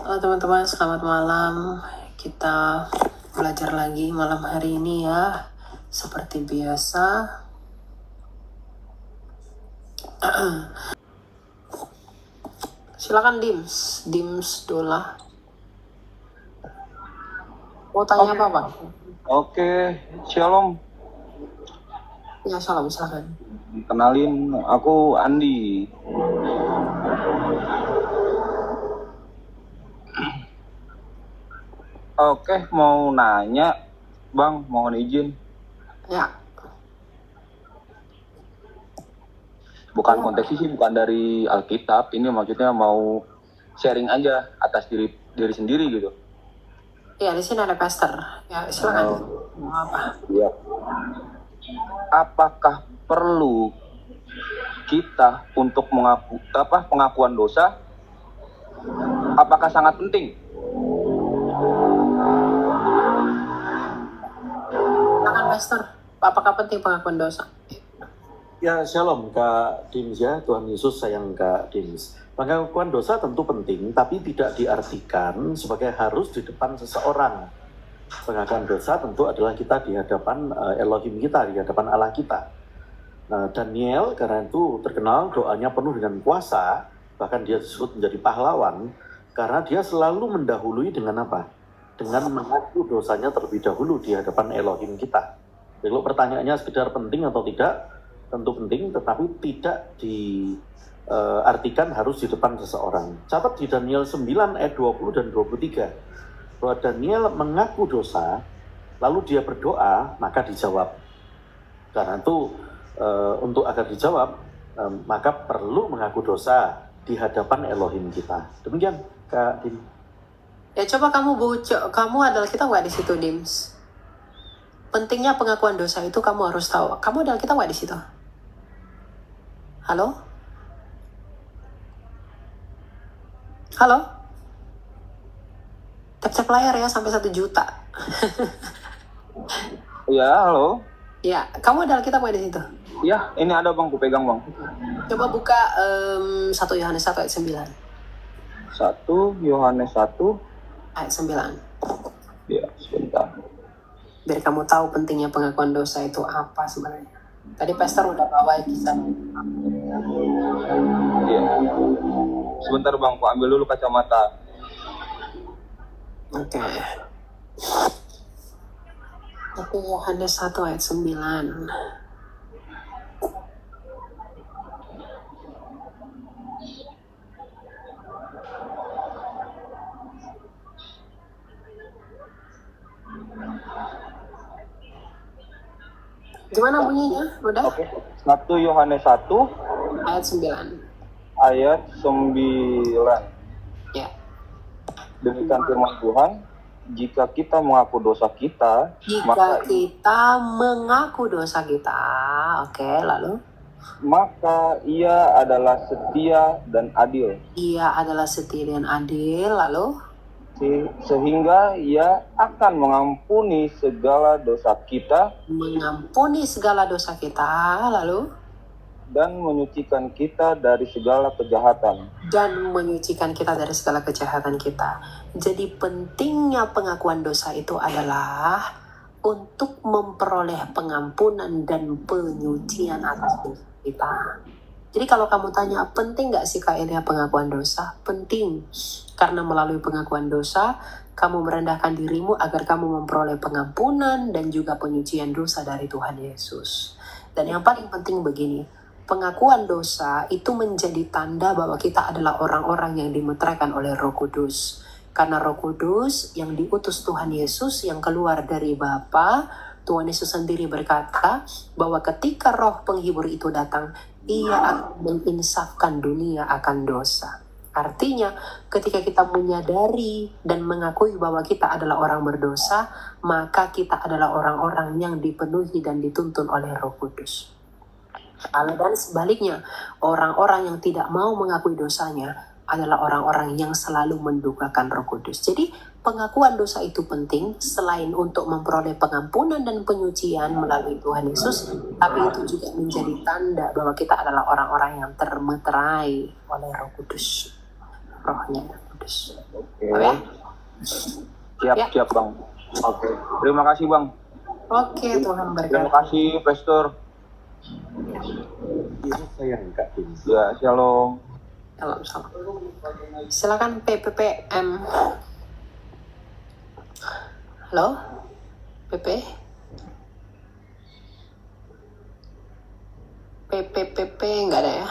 Halo teman-teman, selamat malam. Kita belajar lagi malam hari ini ya. Seperti biasa. Silakan Dims Dola. Mau tanya apa, Pak? Oke, shalom. Ya, salam, silakan. Kenalin, aku Andi. Oke, mau nanya, Bang, mohon izin. Ya. Bukan konteks sih, bukan dari Alkitab. Ini maksudnya mau sharing aja atas diri sendiri gitu. Ya, di sini ada pastor. Ya, silakan. Mau apa? Ya. Apakah perlu kita untuk pengakuan dosa? Apakah sangat penting? Silakan pastor. Apakah penting pengakuan dosa? Ya, shalom Kak Dims ya, Tuhan Yesus sayang Kak Dims. Pengakuan dosa tentu penting, tapi tidak diartikan sebagai harus di depan seseorang. Pengakuan dosa tentu adalah kita di hadapan Elohim kita, di hadapan Allah kita. Nah, Daniel karena itu terkenal doanya penuh dengan kuasa, bahkan dia disebut menjadi pahlawan, karena dia selalu mendahului dengan apa? Dengan mengaku dosanya terlebih dahulu di hadapan Elohim kita. Jadi kalau pertanyaannya sekedar penting atau tidak, tentu penting, tetapi tidak diartikan harus di depan seseorang. Catat di Daniel 9 ayat 20 dan 23, bahwa Daniel mengaku dosa, lalu dia berdoa, maka dijawab. Karena itu untuk agar dijawab, maka perlu mengaku dosa di hadapan Elohim kita. Demikian, Kak Dim. Ya, coba kamu adalah kita nggak di situ, Dims? Pentingnya pengakuan dosa itu kamu harus tahu. Kamu adalah kita nggak di situ? Halo? Halo? Tap-tap layar ya sampai 1 juta. Ya, halo. Ya, kamu adalah kita nggak di situ? Ya, ini ada Bang, ku pegang Bang. Coba buka 1 Yohanes 1 ayat 9. 1 Yohanes 1. Ayat 9. Ya, sebentar. Biar kamu tahu pentingnya pengakuan dosa itu apa sebenarnya. Tadi pastor udah bawa kisah. Iya. Sebentar Bang, aku ambil dulu kacamata. Oke. 1 Yohanes 1 ayat 9. Gimana bunyinya? Udah? Oke. 1 Yohanes 1 Ayat 9. ayat 9. Ya. Demikian firman Tuhan, jika kita mengaku dosa kita, Jika kita mengaku dosa kita, oke, lalu maka ia adalah setia dan adil, ia adalah setia dan adil, lalu sehingga ia akan mengampuni segala dosa kita mengampuni segala dosa kita, lalu dan menyucikan kita dari segala kejahatan. kita. Jadi pentingnya pengakuan dosa itu adalah untuk memperoleh pengampunan dan penyucian atas dosa kita. Jadi kalau kamu tanya, penting nggak sih Kak Elia pengakuan dosa? Penting. Karena melalui pengakuan dosa, kamu merendahkan dirimu agar kamu memperoleh pengampunan dan juga penyucian dosa dari Tuhan Yesus. Dan yang paling penting begini, pengakuan dosa itu menjadi tanda bahwa kita adalah orang-orang yang dimeteraikan oleh Roh Kudus. Karena Roh Kudus yang diutus Tuhan Yesus yang keluar dari Bapa, Tuhan Yesus sendiri berkata bahwa ketika Roh Penghibur itu datang, ia akan menginsafkan dunia akan dosa. Artinya, ketika kita menyadari dan mengakui bahwa kita adalah orang berdosa, maka kita adalah orang-orang yang dipenuhi dan dituntun oleh Roh Kudus. Dan sebaliknya, orang-orang yang tidak mau mengakui dosanya adalah orang-orang yang selalu mendukakan Roh Kudus. Jadi, pengakuan dosa itu penting selain untuk memperoleh pengampunan dan penyucian melalui Tuhan Yesus, tapi itu juga menjadi tanda bahwa kita adalah orang-orang yang termeterai oleh Roh Kudus. Rohnya Roh Kudus. Ya? Siap, siap Bang. Oke, terima kasih Bang. Oke, Tuhan Terima berkati. kasih Pastor. Yesus sayang Kak Dims. Ya, shalom. Salam. Silakan PPPM. Halo, PP. PPPP nggak ada ya?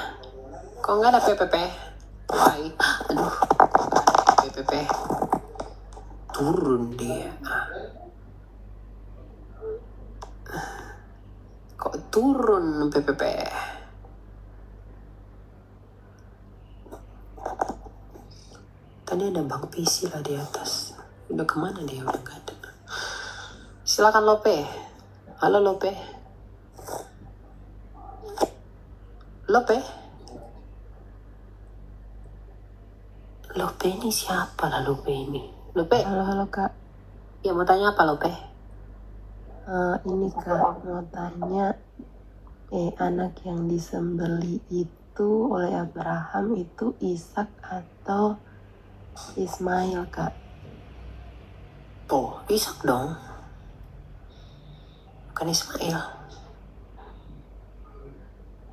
Kok nggak ada PPP? Why? Aduh, nggak ada PPP. Turun dia. Kok turun PPP? Tadi ada Bang PC lah di atas. Udah kemana dia? Udah nggak ada. Silakan Lope. Halo Lope. Lope? Lope ini siapa lah Lope ini? Lope? Halo Kak. Ya mau tanya apa Lope? Ini Kak mau tanya, anak yang disembeli itu oleh Abraham itu Ishak atau Ismail Kak? Oh, Ishak dong. Bukan Ismail.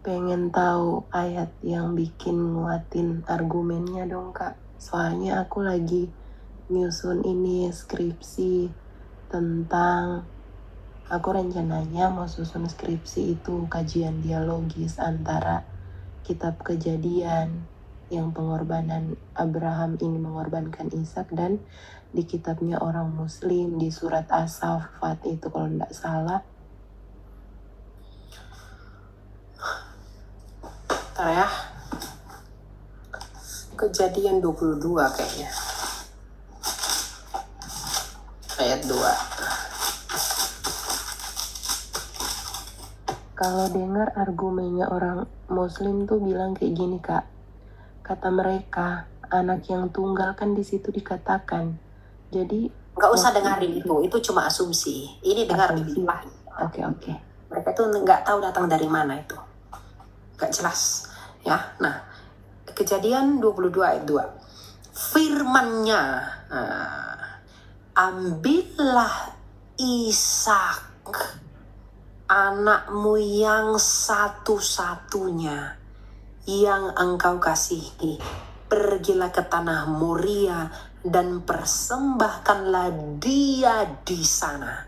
Pengen tahu ayat yang bikin nguatin argumennya dong Kak. Soalnya aku lagi nyusun ini skripsi tentang, aku rencananya mau susun skripsi itu kajian dialogis antara kitab Kejadian yang pengorbanan Abraham ini mengorbankan Ishak, dan di kitabnya orang Muslim di surat As-Saffat itu kalau tidak salah. Bentar ya. Kejadian 22 kayaknya. Ayat 2. Kalau dengar argumennya orang Muslim tuh bilang kayak gini Kak. Kata mereka, anak yang tunggal kan di situ dikatakan. Jadi Nggak usah dengerin itu cuma asumsi. Ini dengar Asumsi. lebih lah. Oke. Mereka tuh nggak tahu datang dari mana itu. Nggak jelas. Ya, nah. Kejadian 22 ayat 2. Firman-Nya, ambillah Ishak, anakmu yang satu-satunya, yang engkau kasihi. Pergilah ke tanah Moria dan persembahkanlah dia di sana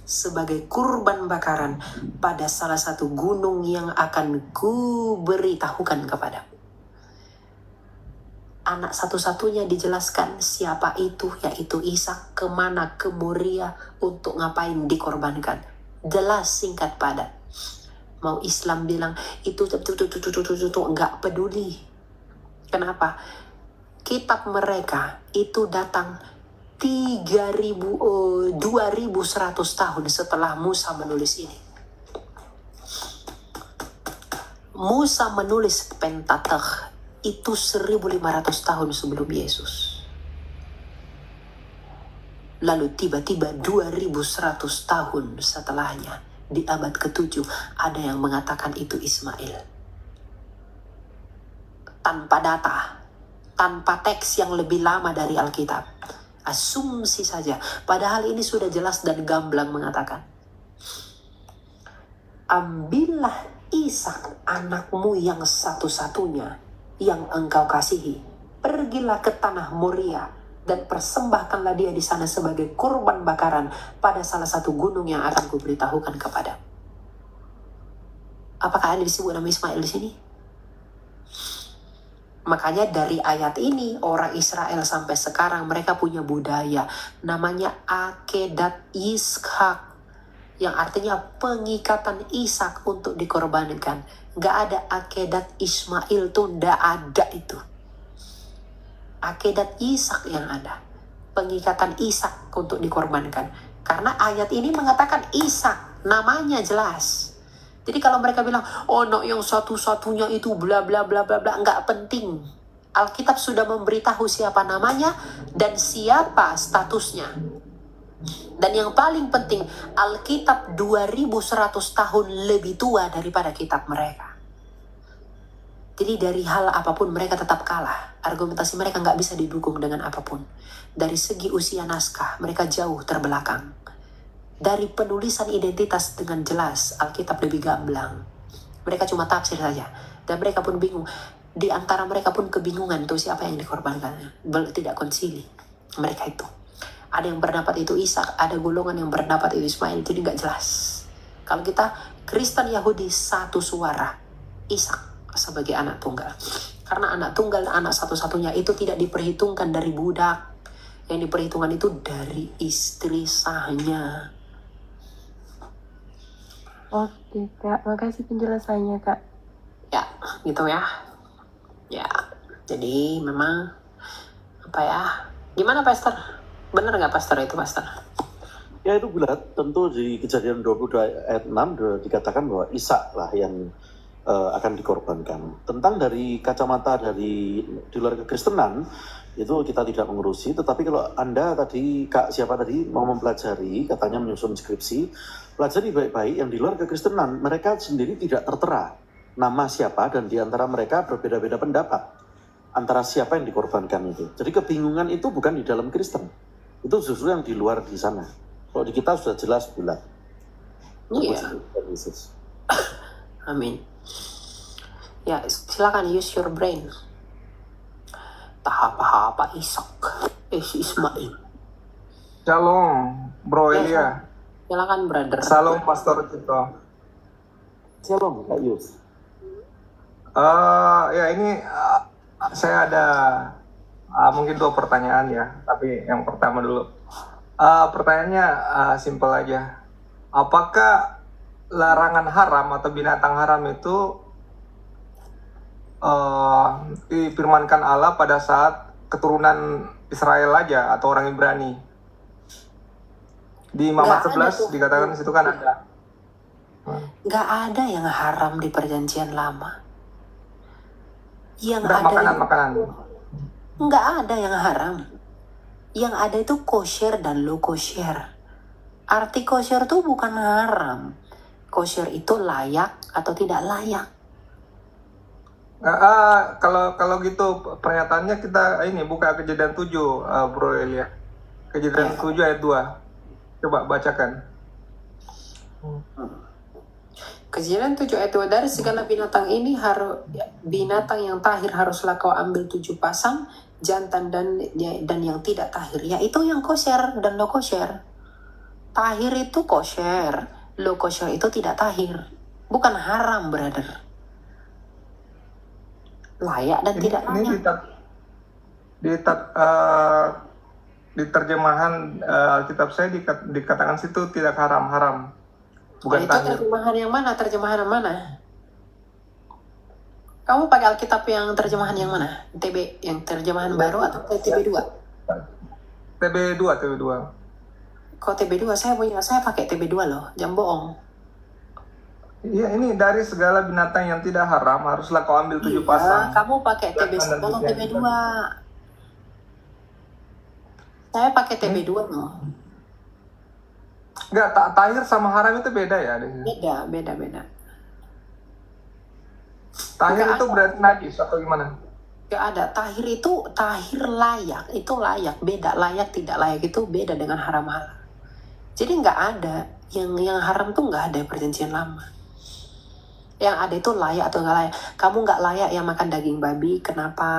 sebagai kurban bakaran pada salah satu gunung yang akan kuberitahukan kepadamu. Anak satu-satunya dijelaskan siapa itu, yaitu Ishak. Kemana? Ke Moria. Untuk ngapain dikorbankan? Jelas, singkat, padat. Mau Islam bilang itu nggak peduli. Kenapa? Kitab mereka itu datang 2100 tahun setelah Musa menulis ini. Musa menulis Pentateuch itu 1500 tahun sebelum Yesus. Lalu tiba-tiba 2100 tahun setelahnya, di abad ke-7, ada yang mengatakan itu Ismail. Tanpa data, tanpa teks yang lebih lama dari Alkitab. Asumsi saja, padahal ini sudah jelas dan gamblang mengatakan, ambillah Ishak anakmu yang satu-satunya, yang engkau kasihi. Pergilah ke tanah Moria dan persembahkanlah dia di sana sebagai kurban bakaran pada salah satu gunung yang akan kuberitahukan kepada. Apakah ada disebut nama Ismail di sini? Makanya dari ayat ini orang Israel sampai sekarang mereka punya budaya namanya Akedat Ishak, yang artinya pengikatan Ishak untuk dikorbankan. Gak ada akedat Ismail tuh, gak ada itu. Akedat Ishak yang ada. Pengikatan Ishak untuk dikorbankan. Karena ayat ini mengatakan Ishak, namanya jelas. Jadi kalau mereka bilang, oh no, yang satu-satunya itu bla bla bla bla bla, nggak penting. Alkitab sudah memberitahu siapa namanya dan siapa statusnya. Dan yang paling penting, Alkitab 2100 tahun lebih tua daripada kitab mereka. Jadi dari hal apapun mereka tetap kalah. Argumentasi mereka nggak bisa didukung dengan apapun. Dari segi usia naskah, mereka jauh terbelakang. Dari penulisan identitas dengan jelas, Alkitab lebih gamblang. Mereka cuma tafsir saja. Dan mereka pun bingung. Di antara mereka pun kebingungan tuh siapa yang dikorbankan. Tidak konsili mereka itu. Ada yang berpendapat itu Ishak, ada golongan yang berpendapat itu Ismail. Jadi nggak jelas. Kalau kita Kristen Yahudi satu suara, Ishak sebagai anak tunggal. Karena anak tunggal, anak satu-satunya itu tidak diperhitungkan dari budak. Yang diperhitungkan itu dari istri sahnya. Oke Kak, makasih penjelasannya Kak. Ya, gitu ya. Ya, jadi memang apa ya? Gimana Pastor? Benar nggak Pastor itu Pastor? Ya itu bulat, tentu di Kejadian 22 ayat 6 dikatakan bahwa Ishak lah yang akan dikorbankan. Tentang dari kacamata di luar kekristenan, itu kita tidak mengurusi, tetapi kalau Anda tadi, Kak siapa tadi mau mempelajari, katanya menyusun skripsi, pelajari baik-baik yang di luar kekristenan, mereka sendiri tidak tertera nama siapa, dan di antara mereka berbeda-beda pendapat antara siapa yang dikorbankan itu. Jadi kebingungan itu bukan di dalam Kristen, itu justru yang di luar di sana. Kalau di kita sudah jelas bulat. Iya. Amin. Ya, silakan use your brain. Tahap-tahap Ishak, Ismail. Shalom, Bro Ya, Elia. silakan brother. Shalom, Pastor Cito. Shalom, Kak Yus. Ya ini saya ada mungkin 2 pertanyaan ya, tapi yang pertama dulu. Pertanyaannya simpel aja. Apakah larangan haram atau binatang haram itu difirmankan Allah pada saat keturunan Israel aja atau orang Ibrani? Di Mamat 11 dikatakan situ kan ada. Nggak ada yang haram di perjanjian lama. Yang Udah, ada makanan. nggak ada yang haram. Yang ada itu kosher dan lo kosher. Arti kosher itu bukan haram. Kosher itu layak atau tidak layak. Kalau gitu pernyataannya kita ini buka Kejadian 7, Bro Elia. Kejadian 7 ayat 2. Coba bacakan. Kejadian 7 ayat 2, dari segala binatang ini binatang yang tahir haruslah kau ambil 7 pasang, jantan dan yang tidak tahir, yaitu yang kosher dan lo kosher. Tahir itu kosher, lo kosher itu tidak tahir, bukan haram brother. Layak dan tidak layak. Di terjemahan Alkitab saya dikatakan situ tidak haram, bukan itu tahir. terjemahan yang mana? Terjemahan yang mana? Kamu pakai Alkitab yang terjemahan yang mana? TB yang terjemahan baru atau TB2? TB2. Kok TB2? Saya pakai TB2 loh, jangan bohong. Iya, ini dari segala binatang yang tidak haram haruslah kau ambil 7 pasang. Kamu pakai TB1 atau TB2? Saya pakai TB2 loh. Enggak, tahir sama haram itu beda ya? Beda. Tahir itu berarti najis atau gimana? Gak ada. Tahir itu tahir layak, itu layak. Beda layak tidak layak itu beda dengan haram halal. Jadi nggak ada yang haram tuh nggak ada di perjanjian lama. Yang ada itu layak atau nggak layak. Kamu nggak layak yang makan daging babi, kenapa?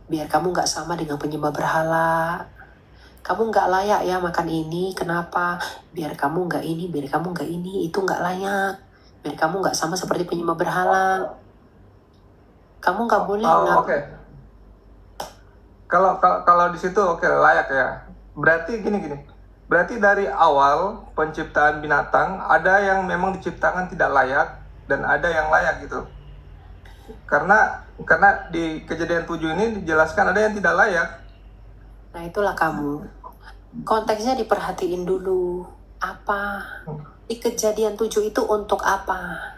Biar kamu nggak sama dengan penyembah berhala. Kamu nggak layak ya makan ini, kenapa? Biar kamu nggak ini, biar kamu nggak ini, itu nggak layak. Biar kamu nggak sama seperti penyembah berhala. Kamu nggak boleh. Oke. Kalau di situ oke, layak ya. Berarti gini. Berarti dari awal penciptaan binatang ada yang memang diciptakan tidak layak dan ada yang layak gitu. Karena di Kejadian 7 ini dijelaskan ada yang tidak layak. Nah itulah kamu. Konteksnya diperhatiin dulu. Apa? Di Kejadian 7 itu untuk apa?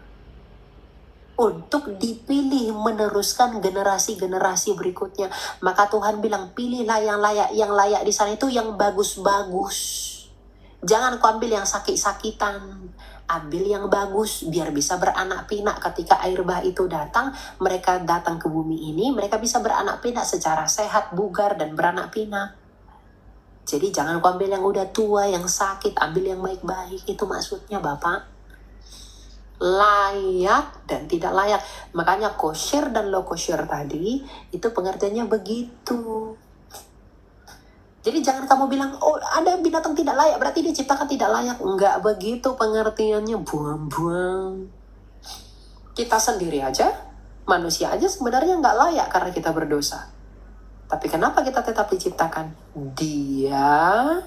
Untuk dipilih meneruskan generasi-generasi berikutnya. Maka Tuhan bilang pilihlah yang layak. Yang layak di sana itu yang bagus-bagus. Jangan kau ambil yang sakit-sakitan. ambil yang bagus biar bisa beranak pinak. Ketika air bah itu datang, mereka datang ke bumi ini, mereka bisa beranak pinak secara sehat, bugar, dan beranak pinak. Jadi jangan kau ambil yang udah tua, yang sakit, ambil yang baik-baik. Itu maksudnya Bapak. Layak dan tidak layak. Makanya kosher dan lo kosher tadi, itu pengertiannya begitu. Jadi jangan kamu bilang, oh ada binatang tidak layak, berarti diciptakan tidak layak. Enggak begitu pengertiannya, buang-buang. Kita sendiri aja, manusia aja sebenarnya nggak layak karena kita berdosa. Tapi kenapa kita tetap diciptakan? Dia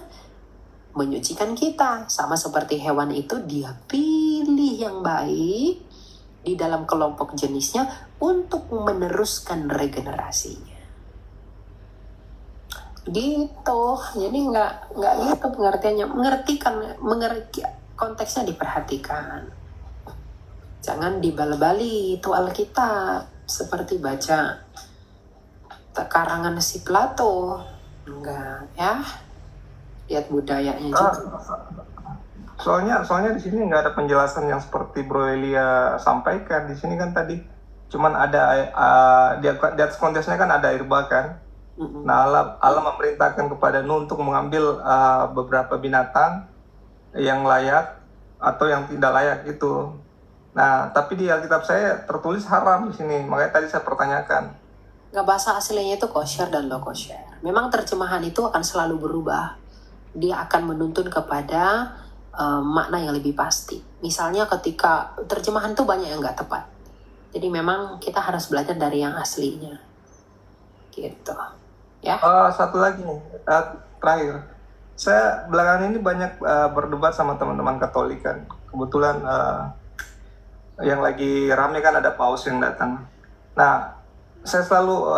menyucikan kita. Sama seperti hewan itu, dia pilih yang baik di dalam kelompok jenisnya untuk meneruskan regenerasinya. Gitu. Jadi nggak gitu pengertiannya. Mengerti konteksnya diperhatikan. Jangan dibal-bali itu Alkitab seperti baca karangan si Plato. Enggak ya. Lihat budayanya juga. Soalnya di sini nggak ada penjelasan yang seperti Bro Elia sampaikan. Di sini kan tadi cuman ada di atas konteksnya kan ada air bah kan. Nah Allah memerintahkan kepada Nuh untuk mengambil beberapa binatang yang layak atau yang tidak layak itu. Nah tapi di Alkitab saya tertulis haram di sini, makanya tadi saya pertanyakan. Nggak, bahasa aslinya itu kosher dan lo kosher. Memang terjemahan itu akan selalu berubah. Dia akan menuntun kepada makna yang lebih pasti. Misalnya ketika terjemahan itu banyak yang nggak tepat. Jadi memang kita harus belajar dari yang aslinya. Gitu. Ya. Satu lagi nih, terakhir. Saya belakangan ini banyak berdebat sama teman-teman Katolik kan. Kebetulan yang lagi rame kan ada paus yang datang. Nah, saya selalu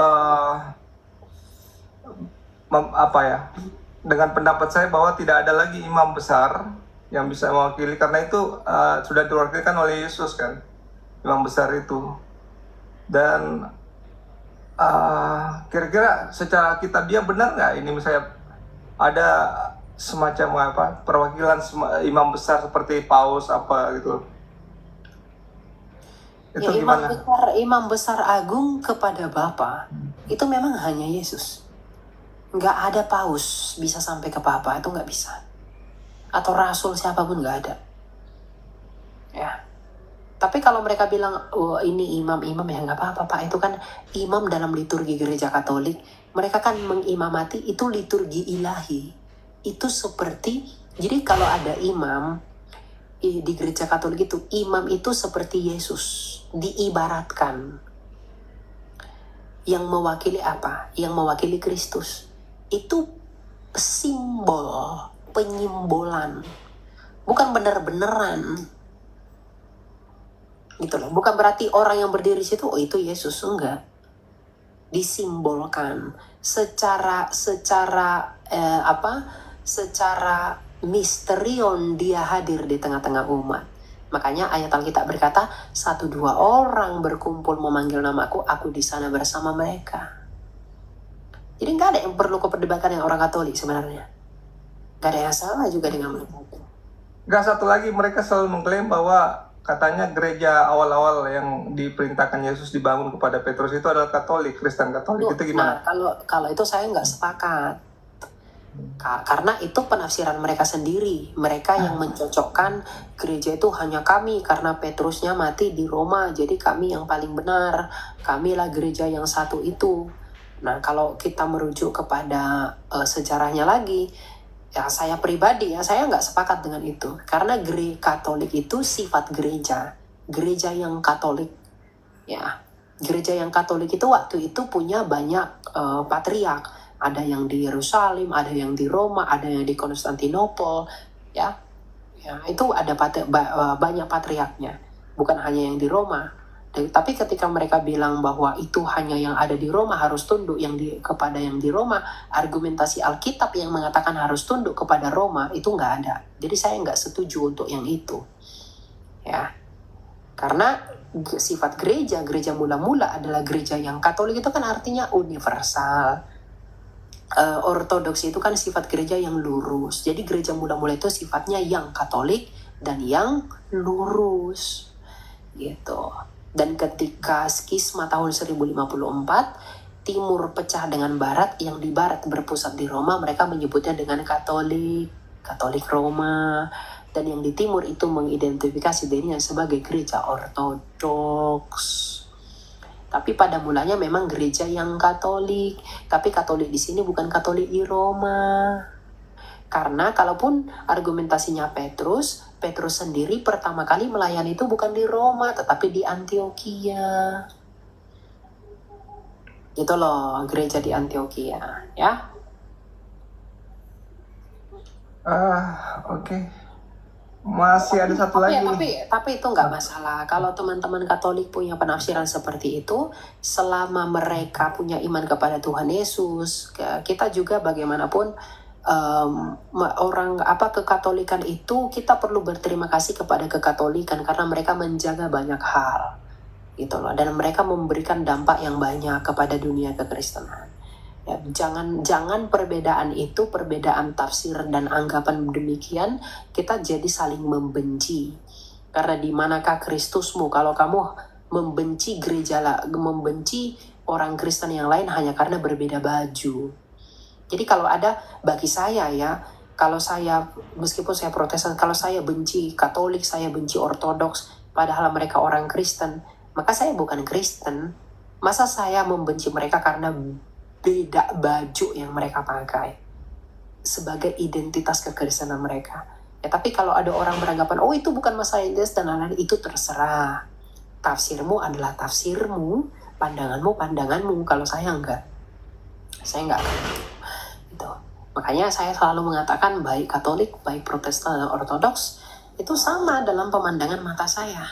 dengan pendapat saya bahwa tidak ada lagi imam besar yang bisa mewakili, karena itu sudah diwakilkan oleh Yesus kan, imam besar itu. Dan kira-kira secara kitabiah benar nggak ini misalnya ada semacam perwakilan imam besar seperti paus apa gitu? Itu Ya, gimana? imam besar agung kepada Bapa itu memang hanya Yesus. Nggak ada paus bisa sampai ke Bapa, itu nggak bisa. Atau rasul siapapun nggak ada. Ya. Tapi kalau mereka bilang, oh ini imam-imam, ya nggak apa-apa Pak. Itu kan imam dalam liturgi gereja Katolik. Mereka kan mengimamati, itu liturgi ilahi. Itu seperti, jadi kalau ada imam di gereja Katolik itu, imam itu seperti Yesus. Diibaratkan. Yang mewakili apa? Yang mewakili Kristus. Itu simbol, penyimbolan. Bukan benar-beneran. Gitu loh. Bukan berarti orang yang berdiri di situ, oh itu Yesus. Enggak. Disimbolkan. Secara misterion dia hadir di tengah-tengah umat. Makanya ayat Alkitab berkata, 1-2 orang berkumpul memanggil namaku, aku di sana bersama mereka. Jadi nggak ada yang perlu keperdebatkan dengan orang Katolik sebenarnya. Nggak ada yang salah juga dengan mereka. Nggak, satu lagi, mereka selalu mengklaim bahwa katanya gereja awal-awal yang diperintahkan Yesus dibangun kepada Petrus itu adalah Katolik, Kristen Katolik. Itu gimana? Nah, kalau itu saya nggak sepakat. Karena itu penafsiran mereka sendiri. Mereka yang mencocokkan gereja itu hanya kami karena Petrusnya mati di Roma, jadi kami yang paling benar. Kamilah gereja yang satu itu. Nah, kalau kita merujuk kepada sejarahnya lagi, ya saya pribadi saya nggak sepakat dengan itu. Karena Katolik itu sifat gereja yang Katolik. Ya, gereja yang Katolik itu waktu itu punya banyak patriark. Ada yang di Yerusalem, ada yang di Roma, ada yang di Konstantinopel, ya itu ada banyak patriarknya, bukan hanya yang di Roma. Tapi ketika mereka bilang bahwa itu hanya yang ada di Roma harus tunduk kepada yang di Roma, argumentasi Alkitab yang mengatakan harus tunduk kepada Roma itu nggak ada. Jadi saya nggak setuju untuk yang itu, ya, karena sifat gereja mula-mula adalah gereja yang Katolik itu kan artinya universal. Ortodoks itu kan sifat gereja yang lurus. Jadi gereja mula-mula itu sifatnya yang Katolik, dan yang lurus gitu. Dan ketika skisma tahun 1054, timur pecah dengan barat, yang di barat berpusat di Roma, mereka menyebutnya dengan Katolik Roma, dan yang di timur itu mengidentifikasi dirinya sebagai gereja ortodoks. Tapi pada mulanya memang gereja yang Katolik, tapi Katolik di sini bukan Katolik di Roma. Karena kalaupun argumentasinya Petrus sendiri pertama kali melayani itu bukan di Roma, tetapi di Antioquia. Itu loh, gereja di Antioquia, ya. Oke. Masih ada satu lagi. Tapi itu nggak masalah. Kalau teman-teman Katolik punya penafsiran seperti itu, selama mereka punya iman kepada Tuhan Yesus, kita juga bagaimanapun kekatolikan itu, kita perlu berterima kasih kepada kekatolikan karena mereka menjaga banyak hal, gitu loh. Dan mereka memberikan dampak yang banyak kepada dunia kekristenan. Ya, jangan perbedaan itu, perbedaan tafsir dan anggapan demikian, kita jadi saling membenci. Karena di manakah Kristusmu kalau kamu membenci membenci orang Kristen yang lain hanya karena berbeda baju. Jadi kalau ada, bagi saya ya, kalau saya, meskipun saya Protestan, kalau saya benci Katolik, saya benci Ortodoks, padahal mereka orang Kristen, maka saya bukan Kristen. Masa saya membenci mereka karena beda baju yang mereka pakai sebagai identitas kekristenan mereka? Ya, tapi kalau ada orang beranggapan, oh itu bukan masalah identitas dan lain-lain, itu terserah. Tafsirmu adalah tafsirmu, pandanganmu. Kalau saya enggak gitu. Makanya saya selalu mengatakan baik Katolik, baik Protestan dan Ortodoks itu sama dalam pemandangan mata saya.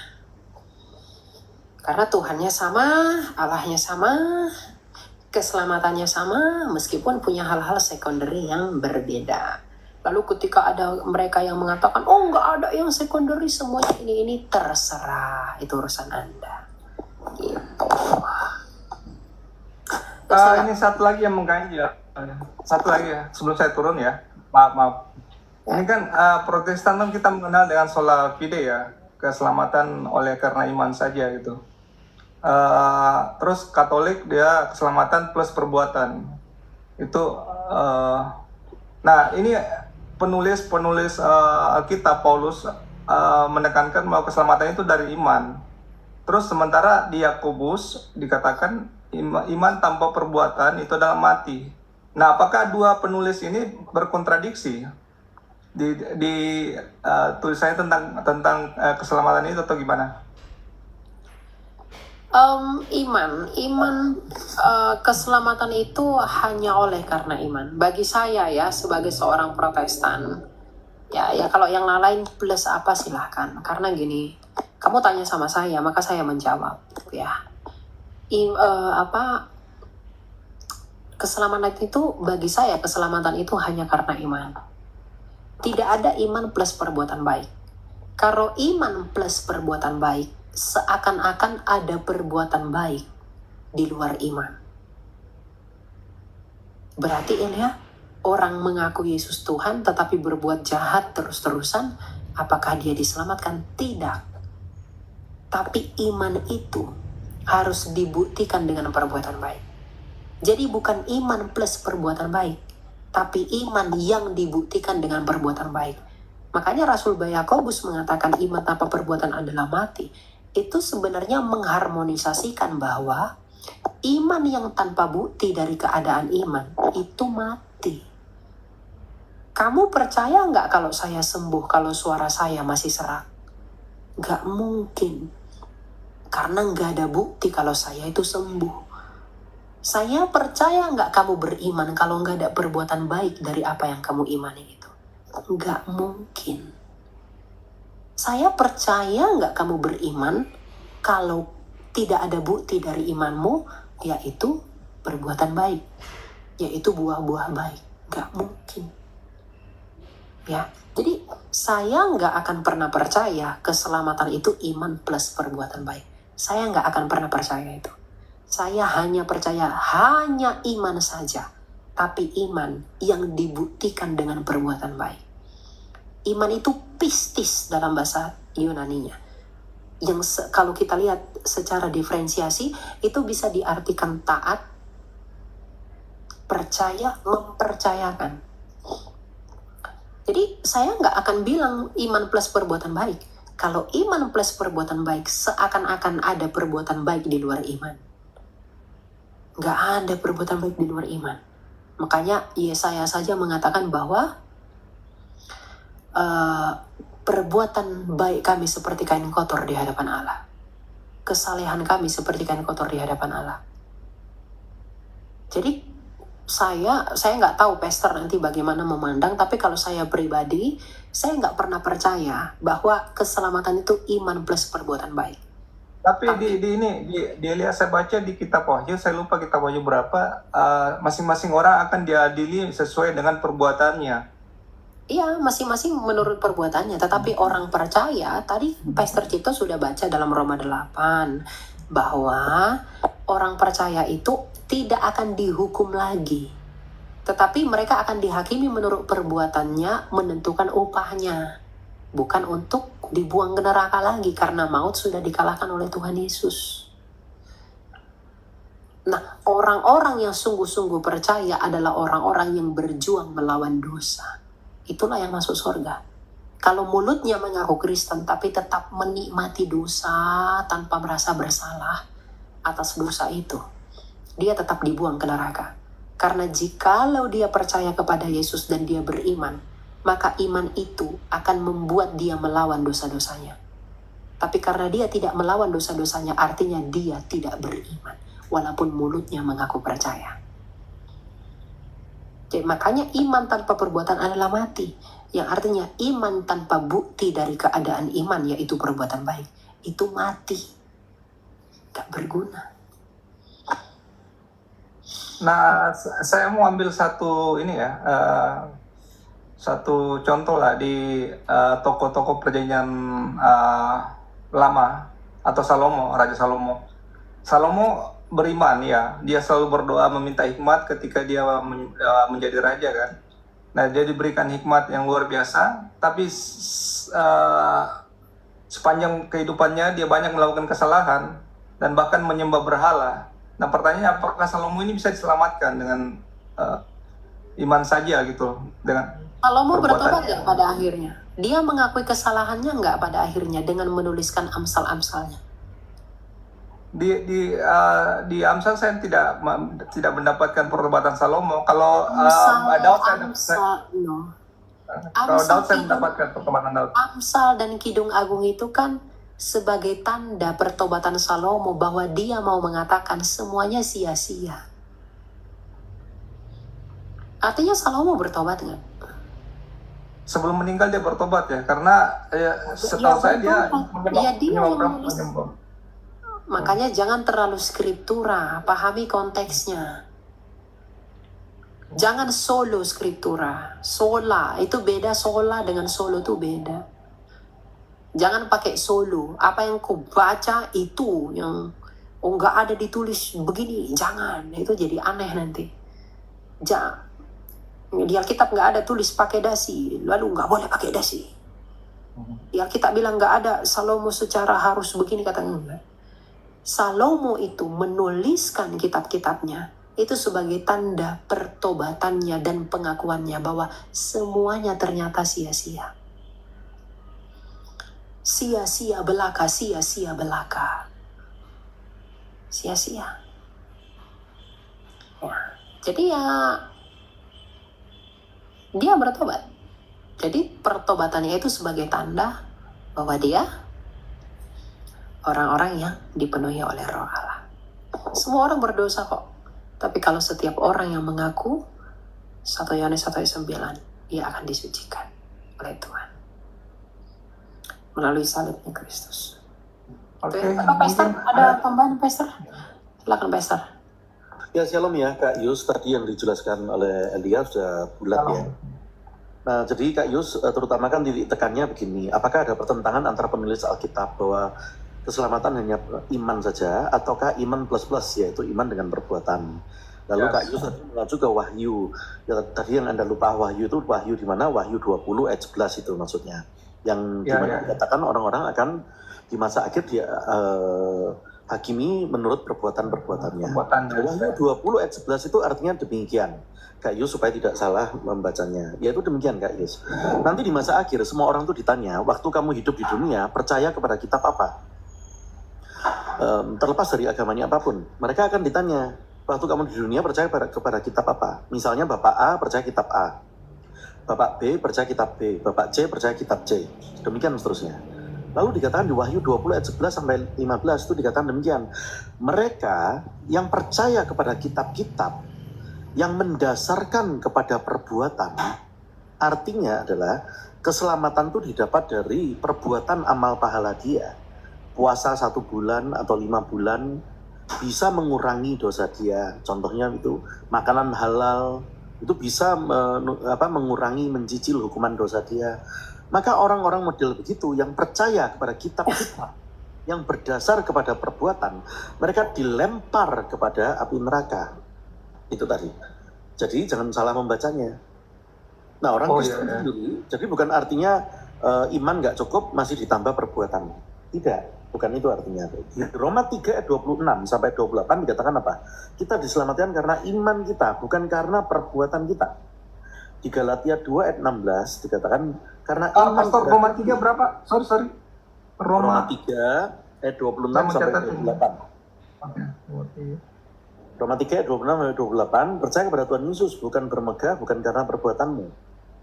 Karena Tuhannya sama, Allahnya sama, keselamatannya sama, meskipun punya hal-hal secondary yang berbeda. Lalu ketika ada mereka yang mengatakan, oh nggak ada yang secondary, semuanya ini terserah, itu urusan Anda. Gitu. Ini satu lagi yang mengganjil. Satu lagi ya, sebelum saya turun ya. Maaf. Ini kan Protestan kan kita mengenal dengan sola fide ya, keselamatan oleh karena iman saja gitu. Terus Katolik dia keselamatan plus perbuatan itu. Nah ini penulis Alkitab Paulus menekankan bahwa keselamatan itu dari iman. Terus sementara di Yakobus dikatakan iman tanpa perbuatan itu adalah mati. Nah apakah dua penulis ini berkontradiksi di tulisannya tentang keselamatan itu atau gimana? Keselamatan itu hanya oleh karena iman. Bagi saya ya, sebagai seorang Protestan, ya kalau yang lain plus apa silahkan. Karena gini, kamu tanya sama saya, maka saya menjawab. Ya, keselamatan itu bagi saya, keselamatan itu hanya karena iman. Tidak ada iman plus perbuatan baik. Kalau iman plus perbuatan baik, seakan-akan ada perbuatan baik di luar iman. Berarti ini ya, orang mengaku Yesus Tuhan tetapi berbuat jahat terus-terusan, apakah dia diselamatkan? Tidak. Tapi iman itu harus dibuktikan dengan perbuatan baik. Jadi bukan iman plus perbuatan baik, tapi iman yang dibuktikan dengan perbuatan baik. Makanya Rasul Yakobus mengatakan iman tanpa perbuatan adalah mati. Itu sebenarnya mengharmonisasikan bahwa iman yang tanpa bukti dari keadaan iman itu mati. Kamu percaya nggak kalau saya sembuh kalau suara saya masih serak? Nggak mungkin. Karena nggak ada bukti kalau saya itu sembuh. Saya percaya nggak kamu beriman kalau nggak ada perbuatan baik dari apa yang kamu imani itu? Nggak mungkin. Saya percaya nggak kamu beriman kalau tidak ada bukti dari imanmu, yaitu perbuatan baik, yaitu buah-buah baik. Nggak mungkin. Ya, jadi saya nggak akan pernah percaya keselamatan itu iman plus perbuatan baik. Saya nggak akan pernah percaya itu. Saya hanya percaya hanya iman saja, tapi iman yang dibuktikan dengan perbuatan baik. Iman itu pistis dalam bahasa Yunaninya. Yang kalau kita lihat secara diferensiasi, itu bisa diartikan taat, percaya, mempercayakan. Jadi saya nggak akan bilang iman plus perbuatan baik. Kalau iman plus perbuatan baik, seakan-akan ada perbuatan baik di luar iman. Nggak ada perbuatan baik di luar iman. Makanya Yesaya saja mengatakan bahwa perbuatan baik kami seperti kain kotor di hadapan Allah. Kesalehan kami seperti kain kotor di hadapan Allah. Jadi saya nggak tahu pastor nanti bagaimana memandang, tapi kalau saya pribadi, saya nggak pernah percaya bahwa keselamatan itu iman plus perbuatan baik. Tapi di Elias saya baca di kitab Wahyu, saya lupa kitab Wahyu berapa, masing-masing orang akan diadili sesuai dengan perbuatannya. Iya, masing-masing menurut perbuatannya. Tetapi orang percaya, tadi Pastor Cipto sudah baca dalam Roma 8, bahwa orang percaya itu tidak akan dihukum lagi. Tetapi mereka akan dihakimi menurut perbuatannya, menentukan upahnya. Bukan untuk dibuang ke neraka lagi, karena maut sudah dikalahkan oleh Tuhan Yesus. Nah, orang-orang yang sungguh-sungguh percaya adalah orang-orang yang berjuang melawan dosa. Itulah yang masuk surga. Kalau mulutnya mengaku Kristen tapi tetap menikmati dosa tanpa merasa bersalah atas dosa itu, dia tetap dibuang ke neraka. Karena jikalau dia percaya kepada Yesus dan dia beriman, maka iman itu akan membuat dia melawan dosa-dosanya. Tapi karena dia tidak melawan dosa-dosanya, artinya dia tidak beriman, walaupun mulutnya mengaku percaya. Jadi, makanya iman tanpa perbuatan adalah mati. Yang artinya iman tanpa bukti dari keadaan iman, yaitu perbuatan baik, itu mati. Gak berguna. Nah, saya mau ambil satu satu contoh lah di toko-toko perjanjian lama atau Raja Salomo. Salomo beriman ya, dia selalu berdoa meminta hikmat ketika dia menjadi raja kan. Nah, dia diberikan hikmat yang luar biasa, tapi sepanjang kehidupannya dia banyak melakukan kesalahan dan bahkan menyembah berhala. Nah, pertanyaannya apakah Salomo ini bisa diselamatkan dengan iman saja gitu, dengan Salomo bertobat nggak pada akhirnya? Dia mengakui kesalahannya nggak pada akhirnya dengan menuliskan amsal-amsalnya? Di Amsal saya tidak mendapatkan pertobatan Salomo. Kalau Daud saya mendapatkan pertobatan Daud. Amsal dan Kidung Agung itu kan sebagai tanda pertobatan Salomo bahwa dia mau mengatakan semuanya sia-sia. Artinya Salomo bertobat nggak? Sebelum meninggal dia bertobat ya, karena setahu saya dia menyembah. Makanya jangan terlalu skriptura, pahami konteksnya. Jangan solo skriptura, sola itu beda, sola dengan solo itu beda. Jangan pakai solo, apa yang kau baca itu yang nggak ada ditulis begini, jangan, itu jadi aneh nanti. Jangan. Di Alkitab nggak ada tulis pakai dasi, lalu nggak boleh pakai dasi. Di Alkitab bilang nggak ada Salomo secara harus begini, kata enggak. Salomo itu menuliskan kitab-kitabnya itu sebagai tanda pertobatannya dan pengakuannya bahwa semuanya ternyata sia-sia. Sia-sia belaka, sia-sia belaka. Sia-sia. Ya. Jadi ya dia bertobat. Jadi pertobatannya itu sebagai tanda bahwa dia orang-orang yang dipenuhi oleh Roh Allah. Semua orang berdosa kok. Tapi kalau setiap orang yang mengaku 1 Yohanes 1:9, dia akan disucikan oleh Tuhan melalui salibnya Kristus. Oke. Pastor, ada tambahan Pastor? Silakan Pastor. Ya, shalom ya Kak Yus, tadi yang dijelaskan oleh Elia sudah bulat ya. Nah, jadi Kak Yus, terutama kan titik tekannya begini, apakah ada pertentangan antara penulis Alkitab bahwa keselamatan hanya iman saja, ataukah iman plus-plus, yaitu iman dengan perbuatan? Lalu yes. Kak Yus tadi mengacu ke Wahyu, ya, tadi yang Anda lupa Wahyu itu Wahyu di mana? Wahyu 20 ayat 11 itu maksudnya. yang Ya, dimana ya. dikatakan orang-orang akan di masa akhir dia hakimi menurut perbuatan-perbuatannya. Perbuatan. Wahyu 20 ayat 11 itu artinya demikian. Kak Yus supaya tidak salah membacanya. Yaitu demikian Kak Yus. Nanti di masa akhir semua orang itu ditanya, waktu kamu hidup di dunia percaya kepada kitab apa? Terlepas dari agamanya apapun, mereka akan ditanya, waktu kamu di dunia percaya kepada kitab apa? Misalnya Bapak A percaya kitab A, Bapak B percaya kitab B, Bapak C percaya kitab C, demikian seterusnya. Lalu dikatakan di Wahyu 20 ayat 11 sampai 15 itu dikatakan demikian. Mereka yang percaya kepada kitab-kitab yang mendasarkan kepada perbuatan, artinya adalah keselamatan itu didapat dari perbuatan amal pahala dia. Puasa 1 bulan atau 5 bulan bisa mengurangi dosa dia. Contohnya itu makanan halal itu bisa mengurangi, mencicil hukuman dosa dia. Maka orang-orang model begitu yang percaya kepada kitab-kitab yang berdasar kepada perbuatan, mereka dilempar kepada api neraka. Itu tadi. Jadi jangan salah membacanya. Nah orang Kristen sendiri, jadi bukan artinya iman nggak cukup masih ditambah perbuatan. Tidak, bukan itu artinya. Di Roma 3 ayat 26 sampai 28 dikatakan apa? Kita diselamatkan karena iman kita, bukan karena perbuatan kita. Di Galatia 2 ayat 16 dikatakan karena iman. Pastor, Roma 3 berapa? Sorry. Roma 3 ayat 26 sampai 28. Oke. Roma 3 ayat 26 sampai 28, percaya kepada Tuhan Yesus bukan bermegah, bukan karena perbuatanmu.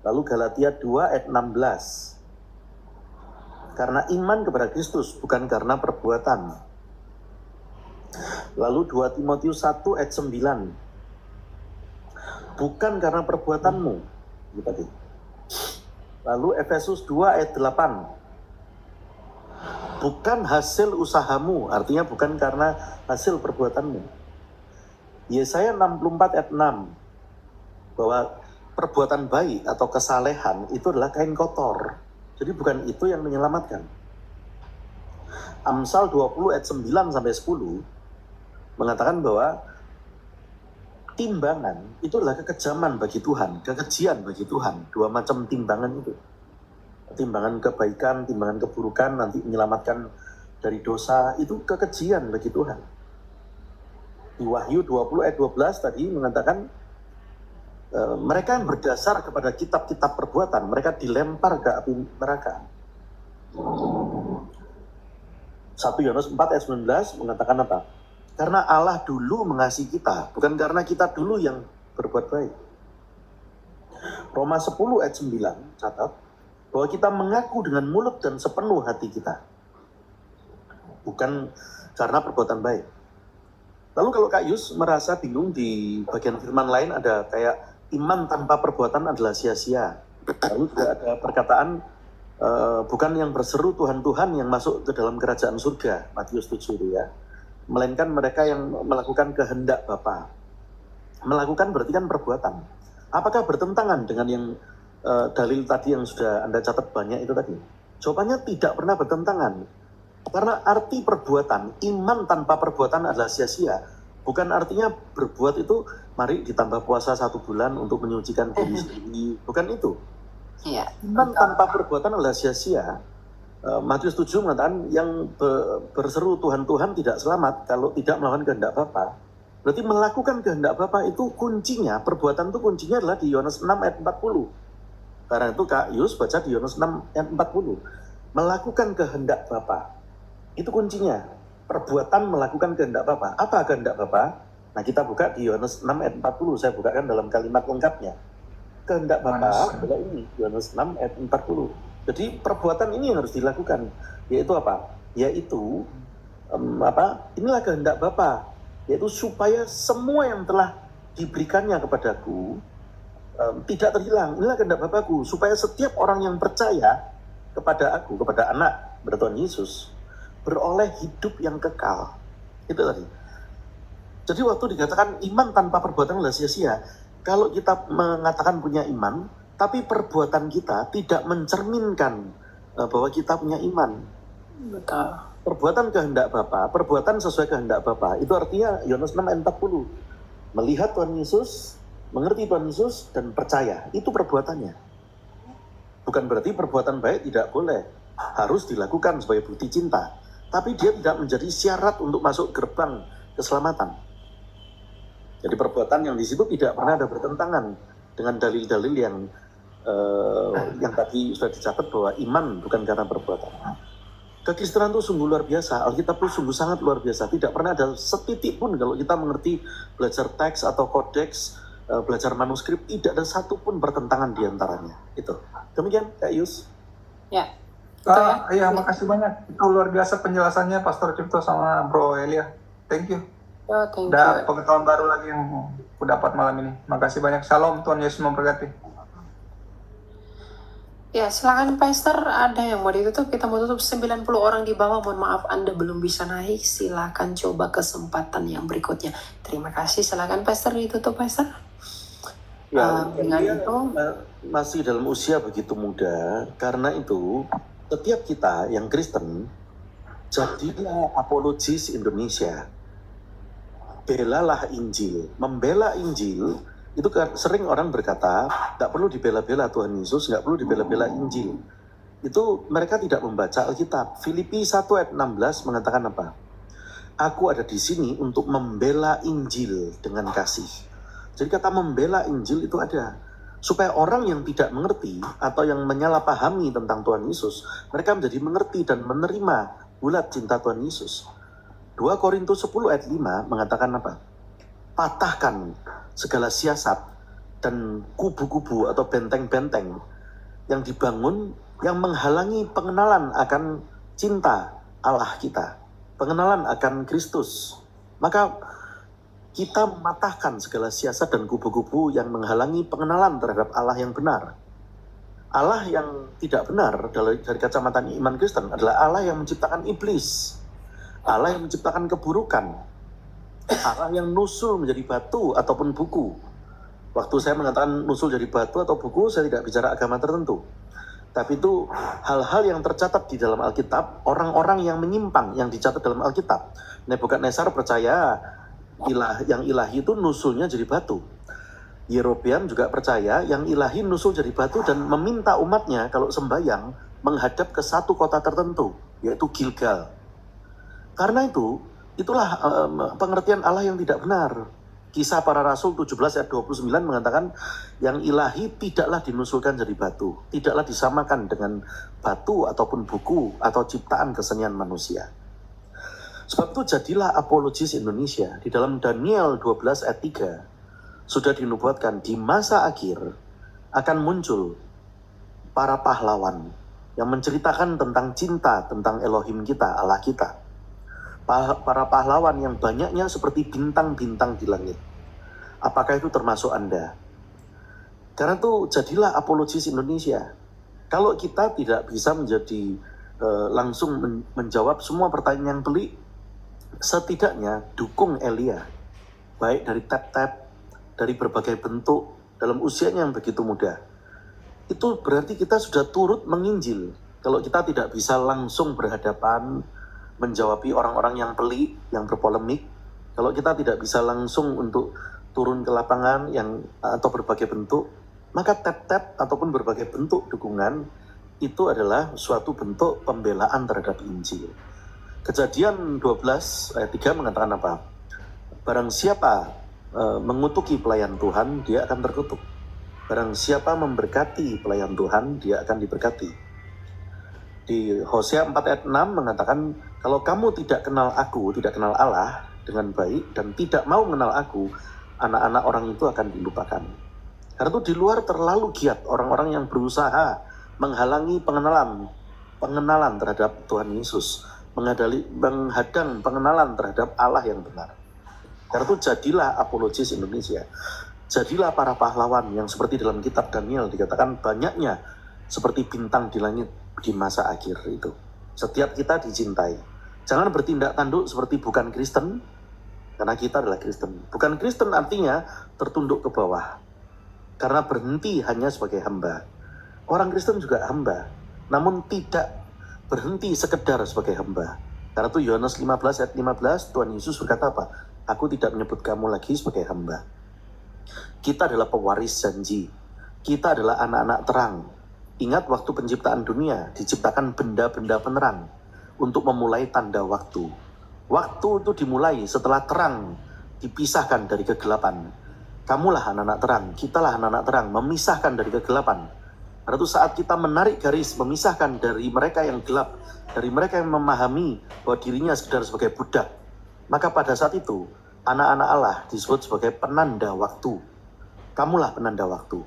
Lalu Galatia 2 ayat 16. Karena iman kepada Kristus bukan karena perbuatan. Lalu 2 Timotius 1 ayat 9. Bukan karena perbuatanmu. Gitu tadi. Lalu Efesus 2 ayat 8. Bukan hasil usahamu, artinya bukan karena hasil perbuatanmu. Yesaya 64 ayat 6. Bahwa perbuatan baik atau kesalehan itu adalah kain kotor. Jadi bukan itu yang menyelamatkan. Amsal 20 ayat 9 sampai 10 mengatakan bahwa timbangan itu adalah kekejaman bagi Tuhan, kekejian bagi Tuhan. Dua macam timbangan itu. Timbangan kebaikan, timbangan keburukan, nanti menyelamatkan dari dosa, itu kekejian bagi Tuhan. Di Wahyu 20 ayat 12 tadi mengatakan mereka yang berdasar kepada kitab-kitab perbuatan, mereka dilempar ke api neraka. 1 Yohanes 4 ayat 19 mengatakan apa? Karena Allah dulu mengasihi kita, bukan karena kita dulu yang berbuat baik. Roma 10 ayat 9 catat bahwa kita mengaku dengan mulut dan sepenuh hati kita, bukan karena perbuatan baik. Lalu kalau Kak Yus merasa bingung, di bagian firman lain ada kayak iman tanpa perbuatan adalah sia-sia. Lalu juga ada perkataan bukan yang berseru Tuhan Tuhan yang masuk ke dalam kerajaan surga, Matius 7 itu ya, melainkan mereka yang melakukan kehendak Bapa. Melakukan berarti kan perbuatan. Apakah bertentangan dengan yang dalil tadi yang sudah Anda catat banyak itu tadi? Jawabannya tidak pernah bertentangan. Karena arti perbuatan, iman tanpa perbuatan adalah sia-sia. Bukan artinya berbuat itu, mari ditambah puasa 1 bulan untuk menyucikan diri sendiri. Bukan itu. Iya. Iman tanpa perbuatan adalah sia-sia. Matius 7 mengatakan yang berseru Tuhan Tuhan tidak selamat kalau tidak melakukan kehendak Bapa. Berarti melakukan kehendak Bapa itu kuncinya, perbuatan itu kuncinya adalah di Yohanes 6 ayat 40. Karena itu Kak Yus baca di Yohanes 6 ayat 40. Melakukan kehendak Bapa. Itu kuncinya. Perbuatan melakukan kehendak Bapa. Apa kehendak Bapa? Nah kita buka di Yohanes 6 ayat 40. Saya bukakan dalam kalimat lengkapnya. Kehendak Bapa adalah ini. Yohanes 6 ayat 40. Jadi perbuatan ini yang harus dilakukan. Yaitu apa? Yaitu inilah kehendak Bapa. Yaitu supaya semua yang telah diberikannya kepadaku tidak terhilang. Inilah kehendak Bapakku. Supaya setiap orang yang percaya kepada aku, kepada anak, kepada Tuhan Yesus, beroleh hidup yang kekal. Itu tadi. Jadi waktu dikatakan iman tanpa perbuatan adalah sia-sia. Kalau kita mengatakan punya iman, tapi perbuatan kita tidak mencerminkan bahwa kita punya iman. Betul. Perbuatan kehendak Bapa, perbuatan sesuai kehendak Bapa, itu artinya Yohanes 6 ayat 40. Melihat Tuhan Yesus, mengerti Tuhan Yesus, dan percaya. Itu perbuatannya. Bukan berarti perbuatan baik tidak boleh, harus dilakukan sebagai bukti cinta. Tapi dia tidak menjadi syarat untuk masuk gerbang keselamatan. Jadi perbuatan yang di situ tidak pernah ada bertentangan dengan dalil-dalil yang tadi sudah dicatat bahwa iman bukan karena perbuatan. Kekristenan itu sungguh luar biasa, Alkitab itu sungguh sangat luar biasa. Tidak pernah ada setitik pun kalau kita mengerti belajar teks atau kodeks, belajar manuskrip, tidak ada satu pun bertentangan di antaranya. Itu. Demikian, Kak Yus. Ya. Itu ya. Iya, makasih banyak. Itu luar biasa penjelasannya Pastor Cipto sama Bro Elia. Thank you. Thank Ada you. pengetahuan baru lagi yang aku dapat malam ini. Makasih banyak. Shalom, Tuhan Yesus memberkati. Ya, silakan Pastor, ada yang mau ditutup? Kita mau tutup 90 orang di bawah. Mohon maaf Anda belum bisa naik. Silakan coba kesempatan yang berikutnya. Terima kasih. Silakan Pastor ditutup, Pastor. Ya, Dengan dia itu masih dalam usia begitu muda. Karena itu, setiap kita yang Kristen, jadilah apologis Indonesia. Belalah Injil. Membela Injil, itu sering orang berkata, tidak perlu dibela-bela Tuhan Yesus, nggak perlu dibela-bela Injil. Itu mereka tidak membaca Alkitab. Filipi 1 ayat 16 mengatakan apa? Aku ada di sini untuk membela Injil dengan kasih. Jadi kata membela Injil itu ada. Supaya orang yang tidak mengerti atau yang menyalahpahami tentang Tuhan Yesus, mereka menjadi mengerti dan menerima bulat cinta Tuhan Yesus. 2 Korintus 10 ayat 5 mengatakan apa? Patahkan segala siasat dan kubu-kubu atau benteng-benteng yang dibangun yang menghalangi pengenalan akan cinta Allah kita, pengenalan akan Kristus. Maka kita mematahkan segala siasat dan kubu-kubu yang menghalangi pengenalan terhadap Allah yang benar. Allah yang tidak benar dari kacamata iman Kristen adalah Allah yang menciptakan iblis, Allah yang menciptakan keburukan, Allah yang nusul menjadi batu ataupun buku. Waktu saya mengatakan nusul jadi batu atau buku, saya tidak bicara agama tertentu. Tapi itu hal-hal yang tercatat di dalam Alkitab, orang-orang yang menyimpang yang dicatat dalam Alkitab. Nebukadnezar percaya yang ilahi itu nusulnya jadi batu. Yerobeam juga percaya yang ilahi nusul jadi batu dan meminta umatnya kalau sembahyang menghadap ke satu kota tertentu, yaitu Gilgal. Karena itu, itulah pengertian Allah yang tidak benar. Kisah Para Rasul 17 ayat 29 mengatakan yang ilahi tidaklah dinusulkan jadi batu, tidaklah disamakan dengan batu ataupun buku atau ciptaan kesenian manusia. Sebab itu jadilah apologis Indonesia. Di dalam Daniel 12 ayat 3 sudah dinubuatkan di masa akhir akan muncul para pahlawan yang menceritakan tentang cinta, tentang Elohim kita, Allah kita. Para pahlawan yang banyaknya seperti bintang-bintang di langit. Apakah itu termasuk Anda? Karena itu jadilah apologis Indonesia. Kalau kita tidak bisa menjadi langsung menjawab semua pertanyaan yang pelik, setidaknya dukung Elia. Baik dari tap-tap, dari berbagai bentuk, dalam usianya yang begitu muda. Itu berarti kita sudah turut menginjil. Kalau kita tidak bisa langsung berhadapan, menjawabi orang-orang yang pelik, yang berpolemik, kalau kita tidak bisa langsung untuk turun ke lapangan atau berbagai bentuk, maka tap-tap ataupun berbagai bentuk dukungan itu adalah suatu bentuk pembelaan terhadap Injil. Kejadian 12 ayat 3 mengatakan apa? Barang siapa mengutuki pelayan Tuhan, dia akan terkutuk. Barang siapa memberkati pelayan Tuhan, dia akan diberkati. Di Hosea 4 ayat 6 mengatakan, kalau kamu tidak kenal aku, tidak kenal Allah dengan baik, dan tidak mau mengenal aku, anak-anak orang itu akan dilupakan. Karena itu di luar terlalu giat orang-orang yang berusaha menghalangi pengenalan terhadap Tuhan Yesus, menghadang pengenalan terhadap Allah yang benar. Karena itu jadilah apologis Indonesia. Jadilah para pahlawan yang seperti dalam kitab Daniel dikatakan banyaknya seperti bintang di langit di masa akhir itu. Setiap kita dicintai. Jangan bertindak tanduk seperti bukan Kristen, karena kita adalah Kristen. Bukan Kristen artinya tertunduk ke bawah, karena berhenti hanya sebagai hamba. Orang Kristen juga hamba, namun tidak berhenti sekedar sebagai hamba. Karena itu Yohanes 15 ayat 15 Tuhan Yesus berkata apa? Aku tidak menyebut kamu lagi sebagai hamba. Kita adalah pewaris janji. Kita adalah anak-anak terang. Ingat waktu penciptaan dunia, diciptakan benda-benda penerang untuk memulai tanda waktu. Waktu itu dimulai setelah terang dipisahkan dari kegelapan. Kamulah anak-anak terang, kitalah anak-anak terang, memisahkan dari kegelapan. Karena itu saat kita menarik garis, memisahkan dari mereka yang gelap, dari mereka yang memahami bahwa dirinya sekedar sebagai budak, maka pada saat itu, anak-anak Allah disebut sebagai penanda waktu. Kamulah penanda waktu.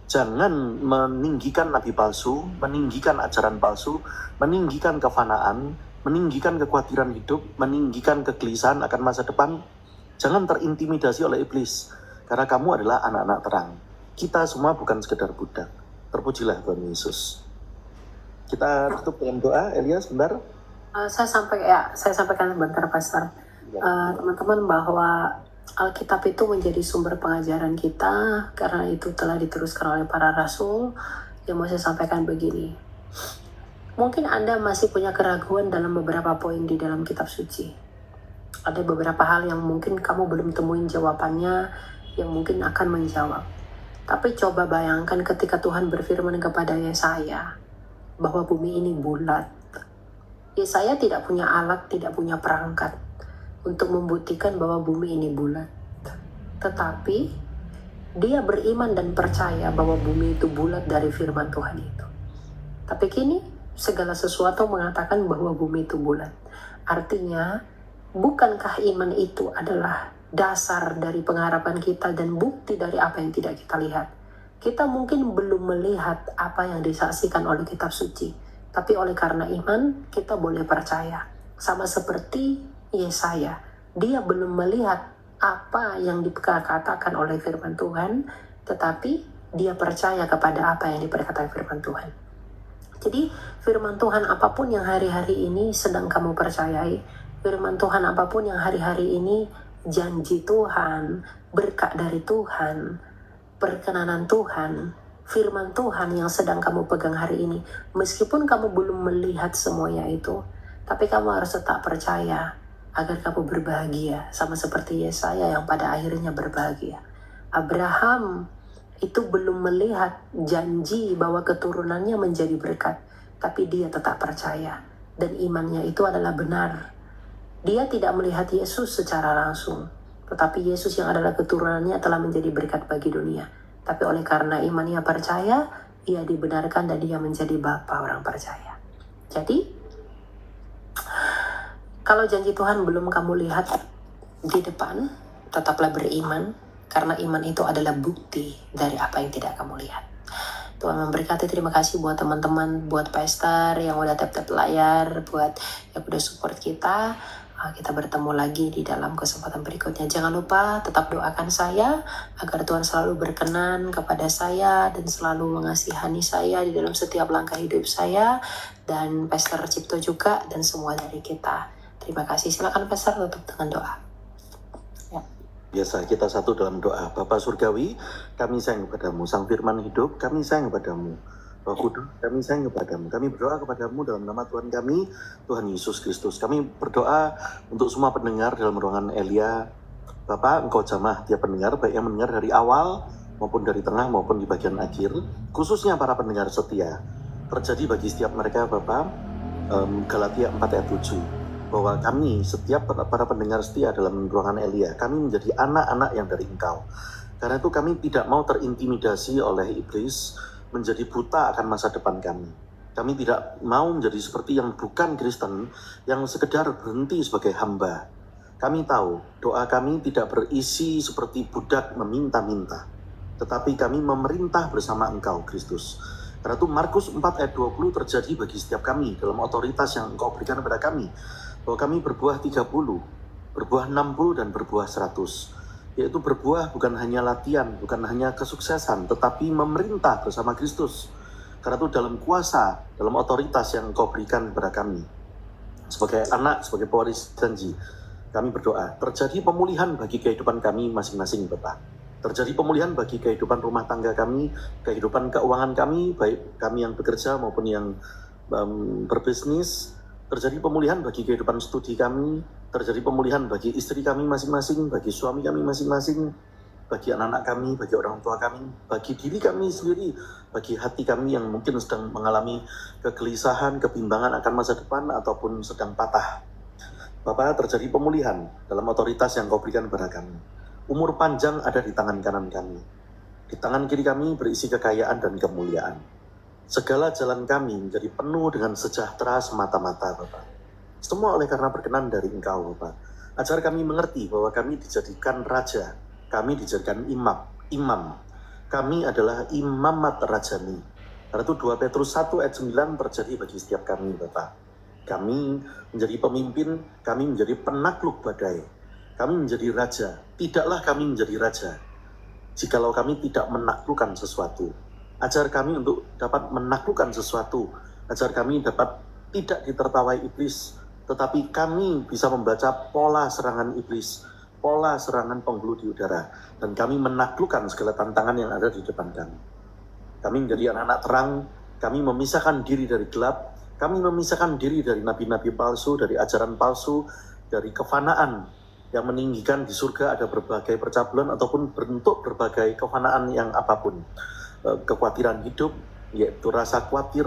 Jangan meninggikan nabi palsu, meninggikan ajaran palsu, meninggikan kefanaan, meninggikan kekhawatiran hidup, meninggikan kegelisahan akan masa depan. Jangan terintimidasi oleh iblis, karena kamu adalah anak-anak terang. Kita semua bukan sekedar budak. Terpujilah Tuhan Yesus. Kita tutup dengan doa. Elias, sebentar. Saya sampaikan sebentar, Pastor. Teman-teman, bahwa Alkitab itu menjadi sumber pengajaran kita, karena itu telah diteruskan oleh para rasul. Yang mau saya sampaikan begini, mungkin Anda masih punya keraguan dalam beberapa poin di dalam kitab suci. Ada beberapa hal yang mungkin kamu belum temuin jawabannya, yang mungkin akan menjawab. Tapi coba bayangkan ketika Tuhan berfirman kepada Yesaya bahwa bumi ini bulat. Yesaya tidak punya alat, tidak punya perangkat untuk membuktikan bahwa bumi ini bulat. Tetapi dia beriman dan percaya bahwa bumi itu bulat dari firman Tuhan itu. Tapi kini segala sesuatu mengatakan bahwa bumi itu bulat. Artinya, bukankah iman itu adalah dasar dari pengharapan kita dan bukti dari apa yang tidak kita lihat? Kita mungkin belum melihat apa yang disaksikan oleh kitab suci, tapi oleh karena iman kita boleh percaya. Sama seperti Yesaya, dia belum melihat apa yang dikatakan oleh firman Tuhan, tetapi dia percaya kepada apa yang diperkatakan firman Tuhan. Jadi firman Tuhan apapun yang hari-hari ini sedang kamu percayai, firman Tuhan apapun yang hari-hari ini janji Tuhan, berkat dari Tuhan, perkenanan Tuhan, firman Tuhan yang sedang kamu pegang hari ini, meskipun kamu belum melihat semuanya itu, tapi kamu harus tetap percaya agar kamu berbahagia, sama seperti Yesaya yang pada akhirnya berbahagia. Abraham itu belum melihat janji bahwa keturunannya menjadi berkat, tapi dia tetap percaya, dan imannya itu adalah benar. Dia tidak melihat Yesus secara langsung, tetapi Yesus yang adalah keturunannya telah menjadi berkat bagi dunia. Tapi oleh karena imannya percaya, ia dibenarkan dan dia menjadi bapa orang percaya. Jadi, kalau janji Tuhan belum kamu lihat di depan, tetaplah beriman, karena iman itu adalah bukti dari apa yang tidak kamu lihat. Tuhan memberkati. Terima kasih buat teman-teman, buat pastor yang udah tap-tap layar, buat yang udah support kita. Kita bertemu lagi di dalam kesempatan berikutnya. Jangan lupa tetap doakan saya agar Tuhan selalu berkenan kepada saya dan selalu mengasihani saya di dalam setiap langkah hidup saya, dan Pastor Cipto juga, dan semua dari kita. Terima kasih. Silakan Pastor tutup dengan doa. Ya. Biasa kita satu dalam doa. Bapa Surgawi, kami sayang kepadamu. Sang firman hidup, kami sayang kepadamu. Roh Kudus, kami sayang kepadamu. Kami berdoa kepadamu dalam nama Tuhan kami, Tuhan Yesus Kristus. Kami berdoa untuk semua pendengar dalam ruangan Elia. Bapak, Engkau jamah tiap pendengar, baik yang mendengar dari awal maupun dari tengah maupun di bagian akhir, khususnya para pendengar setia. Terjadi bagi setiap mereka, Bapak, Galatia 4 ayat 7, bahwa kami, setiap para pendengar setia dalam ruangan Elia, kami menjadi anak-anak yang dari Engkau. Karena itu kami tidak mau terintimidasi oleh iblis, menjadi buta akan masa depan kami. Kami tidak mau menjadi seperti yang bukan Kristen, yang sekedar berhenti sebagai hamba. Kami tahu doa kami tidak berisi seperti budak meminta-minta, tetapi kami memerintah bersama Engkau, Kristus. Karena itu Markus 4 ayat 20 terjadi bagi setiap kami dalam otoritas yang Engkau berikan kepada kami, bahwa kami berbuah 30, berbuah 60, dan berbuah 100. Yaitu berbuah bukan hanya latihan, bukan hanya kesuksesan, tetapi memerintah bersama Kristus. Karena itu dalam kuasa, dalam otoritas yang Engkau berikan kepada kami, sebagai anak, sebagai pewaris janji, kami berdoa, terjadi pemulihan bagi kehidupan kami masing-masing, Bapak. Terjadi pemulihan bagi kehidupan rumah tangga kami, kehidupan keuangan kami, baik kami yang bekerja maupun yang berbisnis. Terjadi pemulihan bagi kehidupan studi kami, terjadi pemulihan bagi istri kami masing-masing, bagi suami kami masing-masing. bagi anak-anak kami, bagi orang tua kami, bagi diri kami sendiri, bagi hati kami yang mungkin sedang mengalami kegelisahan, kebimbangan akan masa depan ataupun sedang patah. Bapak, terjadi pemulihan dalam otoritas yang Kau berikan kepada kami. Umur panjang ada di tangan kanan kami. Di tangan kiri kami berisi kekayaan dan kemuliaan. Segala jalan kami menjadi penuh dengan sejahtera semata-mata, Bapak. Semua oleh karena berkenan dari Engkau, Bapak. Ajar kami mengerti bahwa kami dijadikan raja, kami dijadikan imam. Kami adalah imamat rajani. Karena itu 2 Petrus 1 ayat 9 terjadi bagi setiap kami, Bapak. Kami menjadi pemimpin, kami menjadi penakluk badai. Kami menjadi raja. Tidaklah kami menjadi raja jikalau kami tidak menaklukkan sesuatu. Ajar kami untuk dapat menaklukkan sesuatu. Ajar kami dapat tidak ditertawai iblis, tetapi kami bisa membaca pola serangan iblis, pola serangan penghulu di udara, dan kami menaklukkan segala tantangan yang ada di depan kami. Kami menjadi anak-anak terang, kami memisahkan diri dari gelap, kami memisahkan diri dari nabi-nabi palsu, dari ajaran palsu, dari kefanaan yang meninggikan di surga ada berbagai percabulan ataupun bentuk berbagai kefanaan yang apapun. Kekhawatiran hidup, yaitu rasa khawatir,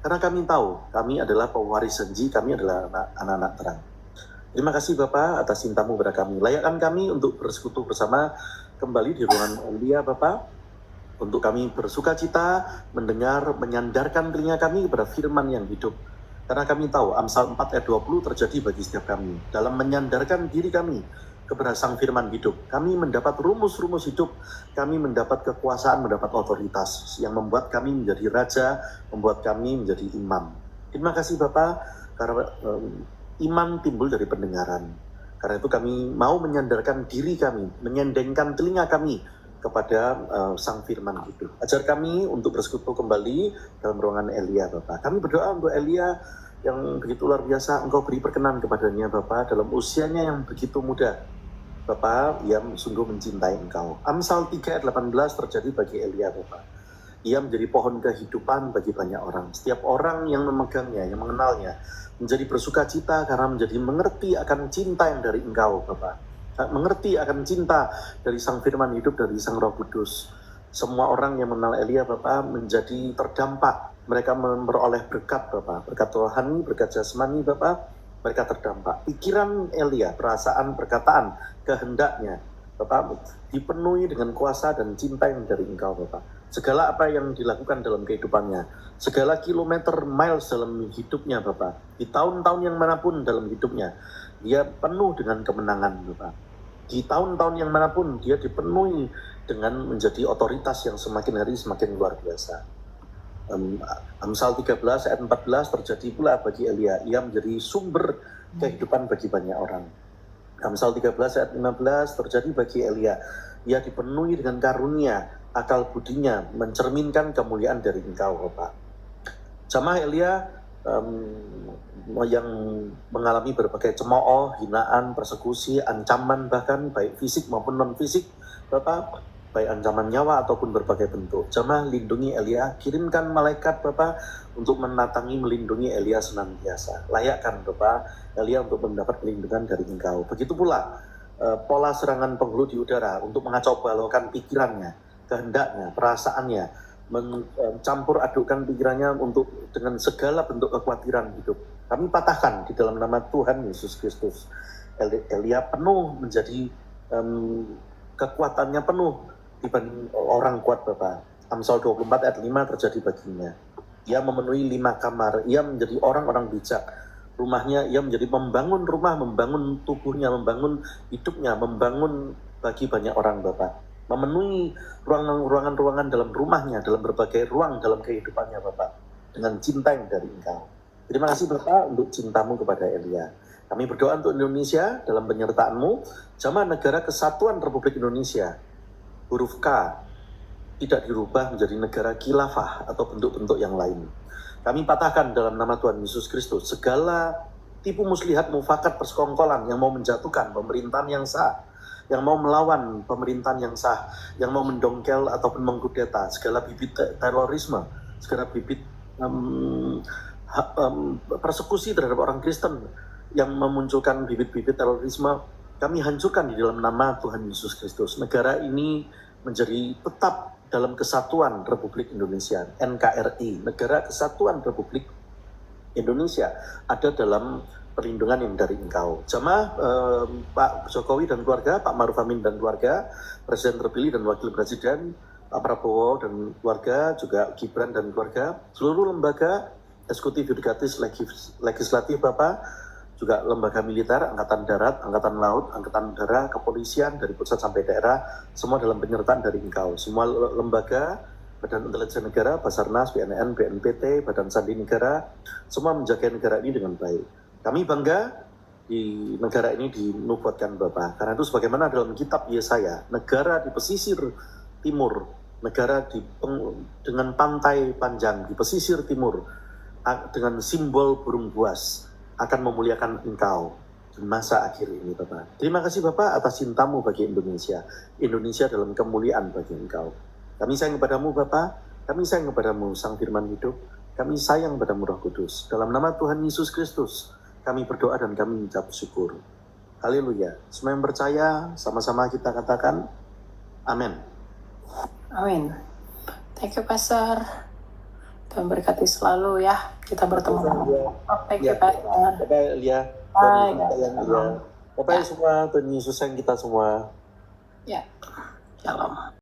karena kami tahu kami adalah pewaris janji, kami adalah anak-anak terang. Terima kasih Bapak atas cintamu kepada kami. Layakkan kami untuk bersekutu bersama kembali di ruangan Elia, Bapak, untuk kami bersuka cita mendengar, menyandarkan telinga kami kepada firman yang hidup. Karena kami tahu Amsal 4 ayat 20 terjadi bagi setiap kami. Dalam menyandarkan diri kami kepada Sang Firman hidup, kami mendapat rumus-rumus hidup, kami mendapat kekuasaan, mendapat otoritas yang membuat kami menjadi raja, membuat kami menjadi imam. Terima kasih Bapak, karena iman timbul dari pendengaran. Karena itu kami mau menyandarkan diri kami, menyendengkan telinga kami kepada Sang Firman hidup. Ajar kami untuk bersekutu kembali dalam ruangan Elia, Bapak. Kami berdoa untuk Elia yang begitu luar biasa, Engkau beri perkenan kepadanya, Bapak, dalam usianya yang begitu muda. Bapak, ia sungguh mencintai Engkau. Amsal 3 ayat 18 terjadi bagi Elia, Bapak. Ia menjadi pohon kehidupan bagi banyak orang. Setiap orang yang memegangnya, yang mengenalnya, menjadi bersuka cita karena menjadi mengerti akan cinta yang dari Engkau, Bapak. Mengerti akan cinta dari Sang Firman hidup, dari Sang Roh Kudus. Semua orang yang mengenal Elia, Bapak, menjadi terdampak. Mereka memperoleh berkat, Bapak. Berkat rohani, berkat jasmani, Bapak. Mereka terdampak. Pikiran Elia, perasaan, perkataan, kehendaknya, Bapak, dipenuhi dengan kuasa dan cinta yang dari Engkau, Bapak. Segala apa yang dilakukan dalam kehidupannya, segala kilometer, miles dalam hidupnya, Bapak. Di tahun-tahun yang manapun dalam hidupnya, dia penuh dengan kemenangan, Bapak. Di tahun-tahun yang manapun, dia dipenuhi dengan menjadi otoritas yang semakin hari semakin luar biasa. Amsal 13 ayat 14 terjadi pula bagi Elia. Ia menjadi sumber kehidupan bagi banyak orang. Amsal 13 ayat 15 terjadi bagi Elia. Ia dipenuhi dengan karunia, akal budinya mencerminkan kemuliaan dari Engkau, Bapak. Jamaah Elia yang mengalami berbagai cemooh, hinaan, persekusi, ancaman bahkan baik fisik maupun non fisik, Bapak, baik ancaman nyawa ataupun berbagai bentuk. Jamaah lindungi Elia, kirimkan malaikat Bapak untuk menatangi, melindungi Elia senantiasa. Layakkan Bapak Elia untuk mendapat perlindungan dari Engkau. Begitu pula pola serangan penghulu di udara untuk mengacau balaukan pikirannya, kehendaknya, perasaannya, mencampur adukkan pikirannya untuk dengan segala bentuk kekhawatiran hidup. Kami patahkan di dalam nama Tuhan Yesus Kristus. Elia penuh menjadi kekuatannya penuh dibanding orang kuat, Bapak. Amsal 24 ayat 5 terjadi baginya. Ia memenuhi 5 kamar, ia menjadi orang-orang bijak. Rumahnya, ia menjadi membangun rumah, membangun tubuhnya, membangun hidupnya, membangun bagi banyak orang, Bapak. Memenuhi ruangan-ruangan dalam rumahnya, dalam berbagai ruang dalam kehidupannya, Bapak, dengan cinta yang dari Engkau. Terima kasih Bapak untuk cintamu kepada Elia. Kami berdoa untuk Indonesia dalam penyertaan-Mu, Jamaah Negara Kesatuan Republik Indonesia, huruf K, tidak dirubah menjadi negara khilafah atau bentuk-bentuk yang lain. Kami patahkan dalam nama Tuhan Yesus Kristus segala tipu muslihat, mufakat, persekongkolan yang mau menjatuhkan pemerintahan yang sah, yang mau melawan pemerintahan yang sah, yang mau mendongkel ataupun mengkudeta, segala bibit terorisme, segala bibit persekusi terhadap orang Kristen yang memunculkan bibit-bibit terorisme, kami hancurkan di dalam nama Tuhan Yesus Kristus. Negara ini menjadi tetap dalam kesatuan Republik Indonesia, NKRI, Negara Kesatuan Republik Indonesia, ada dalam perlindungan yang dari Engkau. Jamaah Pak Jokowi dan keluarga, Pak Maruf Amin dan keluarga, Presiden terpilih dan Wakil Presiden, Pak Prabowo dan keluarga, juga Gibran dan keluarga, seluruh lembaga eksekutif, yudikatif, legislatif Bapak, juga lembaga militer, Angkatan Darat, Angkatan Laut, Angkatan Udara, Kepolisian, dari pusat sampai daerah, semua dalam penyertaan dari Engkau. Semua lembaga, Badan Intelijen Negara, Basarnas, BNN, BNPT, Badan Sandi Negara, semua menjaga negara ini dengan baik. Kami bangga di negara ini dinubuatkan Bapak. Karena itu sebagaimana dalam kitab Yesaya, negara di pesisir timur, negara dengan pantai panjang di pesisir timur, dengan simbol burung buas, akan memuliakan Engkau di masa akhir ini Bapak. Terima kasih Bapak atas cintamu bagi Indonesia. Indonesia dalam kemuliaan bagi Engkau. Kami sayang kepadamu Bapak, kami sayang kepadamu Sang Firman Hidup, kami sayang kepadamu Roh Kudus. Dalam nama Tuhan Yesus Kristus, kami berdoa dan kami mengucap syukur. Haleluya. Semua yang percaya, sama-sama kita katakan, amin. Amin. Thank you, Pastor. Tuhan berkati selalu ya. Kita bertemu. Thank you, Pastor. Bye-bye, Lia. Bye, Bye-bye semua. Tuhan Yesus sayang kita semua. Ya. Shalom.